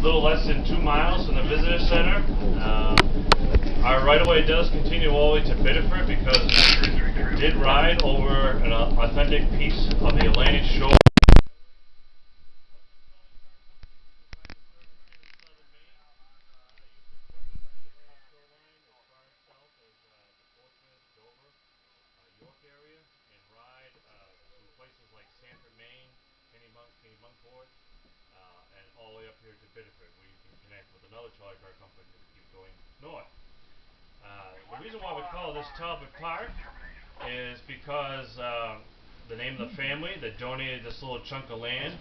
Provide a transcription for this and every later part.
little less than 2 miles from the visitor center. Our right-of-way does continue all the way to Biddeford because we did ride over an authentic piece of the Atlantic shore. Places like Sanford, Maine, Kennebunkport, and all the way up here to Biddeford, where you can connect with another trolley car company to keep going north. The reason why we call this Talbot Park is because the name of the family that donated this little chunk of land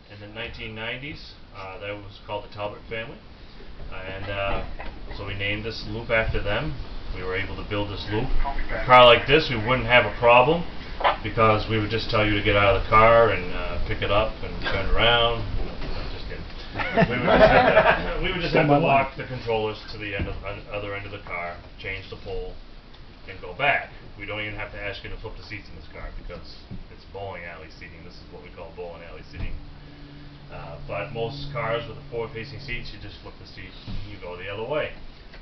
in the 1990s, that was called the Talbot family, and so we named this loop after them. We were able to build this loop. A car like this, we wouldn't have a problem, because we would just tell you to get out of the car and pick it up and turn around. No, just kidding. We would just have to walk the controllers to the other end of the car, change the pole, and go back. We don't even have to ask you to flip the seats in this car because it's bowling alley seating. This is what we call bowling alley seating. But most cars with the forward-facing seats, you just flip the seat and you go the other way.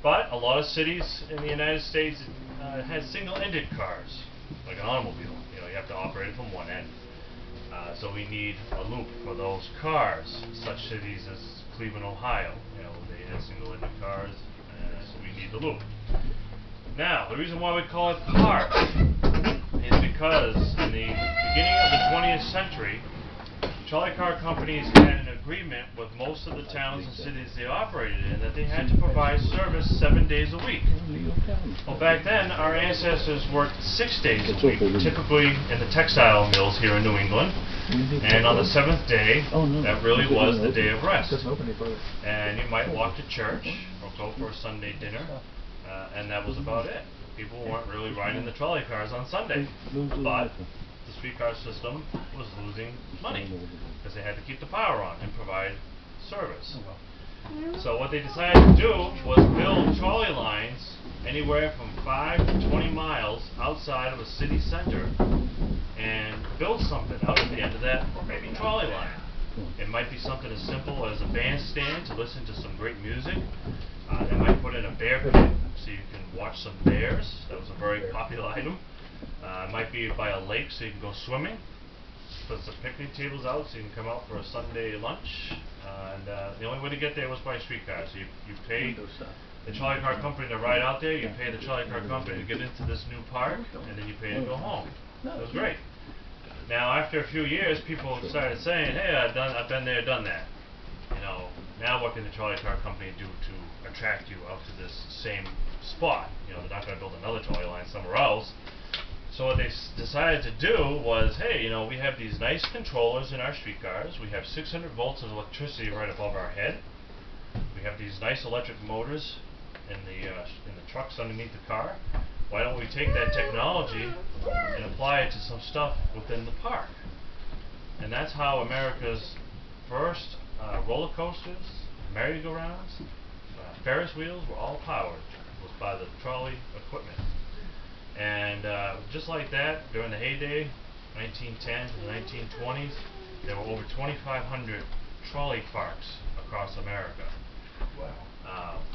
But a lot of cities in the United States had single-ended cars, like an automobile. You have to operate it from one end. So we need a loop for those cars. Such cities as Cleveland, Ohio, they had single-ended cars, so we need the loop. Now, the reason why we call it park is because in the beginning of the 20th century, trolley car companies had an agreement with most of the towns and cities they operated in that they had to provide service 7 days a week. Well, back then, our ancestors worked 6 days a week, typically in the textile mills here in New England. And on the 7th day, that really was the day of rest. And you might walk to church or go for a Sunday dinner, and that was about it. People weren't really riding the trolley cars on Sunday. But the streetcar system was losing money because they had to keep the power on and provide service. So what they decided to do was build trolley lines anywhere from 5 to 20 miles outside of a city center and build something out at the end of that maybe trolley line. It might be something as simple as a bandstand to listen to some great music. They might put in a bear pit so you can watch some bears. That was a very popular item. It might be by a lake so you can go swimming. Put some picnic tables out so you can come out for a Sunday lunch. And the only way to get there was by streetcar. So you pay the trolley car company to ride out there, you pay the trolley car company to get into this new park, and then you pay to go home. It was great. Now after a few years, people started saying, hey, I've been there, done that. Now what can the trolley car company do to attract you out to this same spot? They're not going to build another trolley line somewhere else. So what they decided to do was, hey, we have these nice controllers in our streetcars. We have 600 volts of electricity right above our head. We have these nice electric motors in the trucks underneath the car. Why don't we take that technology and apply it to some stuff within the park? And that's how America's first roller coasters, merry-go-rounds, Ferris wheels were all powered. It was by the trolley equipment. And just like that, during the heyday, 1910s and 1920s, there were over 2,500 trolley parks across America.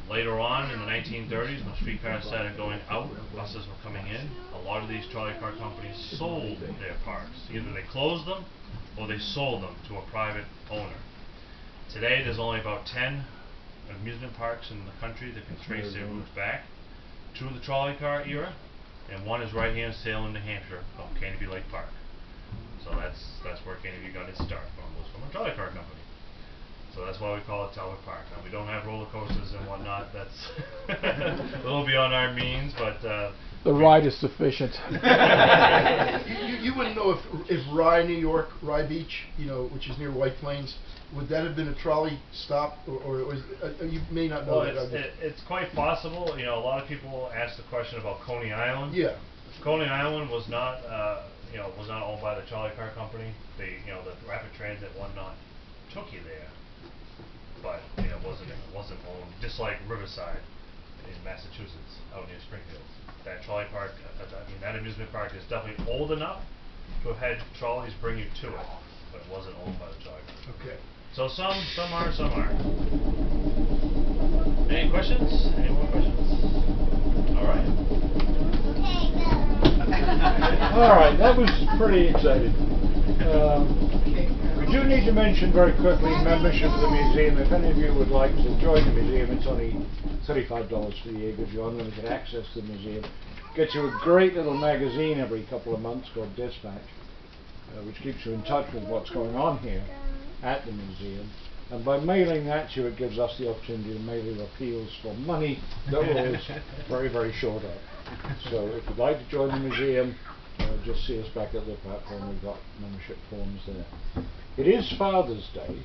Later on, in the 1930s, when streetcars started going out, buses were coming in, a lot of these trolley car companies sold their parks. Either they closed them, or they sold them to a private owner. Today, there's only about 10 amusement parks in the country that can trace their roots back to the trolley car era. And one is right here in Salem, New Hampshire, called Canopy Lake Park. So that's where Canopy got its start from, was from a trolley car company. So that's why we call it Talbot Park. Now we don't have roller coasters and whatnot. That's a little beyond our means, but the ride is sufficient. You wouldn't know if Rye, New York, Rye Beach, which is near White Plains, would that have been a trolley stop, or you may not know well, that. It's quite possible. A lot of people ask the question about Coney Island. Yeah. Coney Island was not, was not owned by the trolley car company. The Rapid Transit whatnot took you there, but it wasn't owned. Just like Riverside in Massachusetts, out near Springfield. That trolley park, that amusement park is definitely old enough to have had trolleys bring you to it, but it wasn't owned by the trolley car. Okay. So some are, some aren't. Any questions? Any more questions? All right. All right, that was pretty exciting. We do need to mention very quickly membership of the museum. If any of you would like to join the museum, it's only $35 for the year, gives you unlimited access to the museum. Gets you a great little magazine every couple of months called Dispatch, which keeps you in touch with what's going on here at the museum. And by mailing that to you, it gives us the opportunity to mail you appeals for money that we're always very, very short of. So if you'd like to join the museum, just see us back at the platform. We've got membership forms there. It is Father's Day.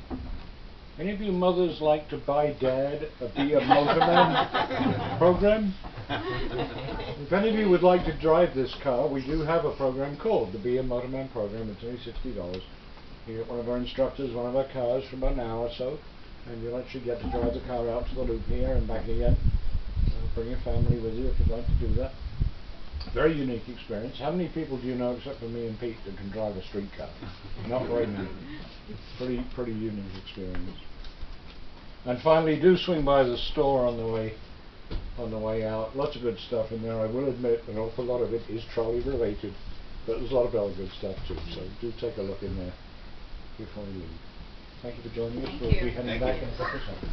Any of you mothers like to buy Dad a Be a Motorman program? If any of you would like to drive this car, we do have a program called the Be a Motorman program. It's only $60. You get one of our instructors, one of our cars for about an hour or so, and you'll actually get to drive the car out to the loop here and back again. Bring your family with you if you'd like to do that. Very unique experience. How many people do you know, except for me and Pete, that can drive a street car? Not very many. Pretty unique experience. And finally, do swing by the store on the way out. Lots of good stuff in there. I will admit an awful lot of it is trolley related, but there's a lot of other good stuff too. So do take a look in there before you leave. Thank you for joining us. We'll be heading back in a couple of seconds.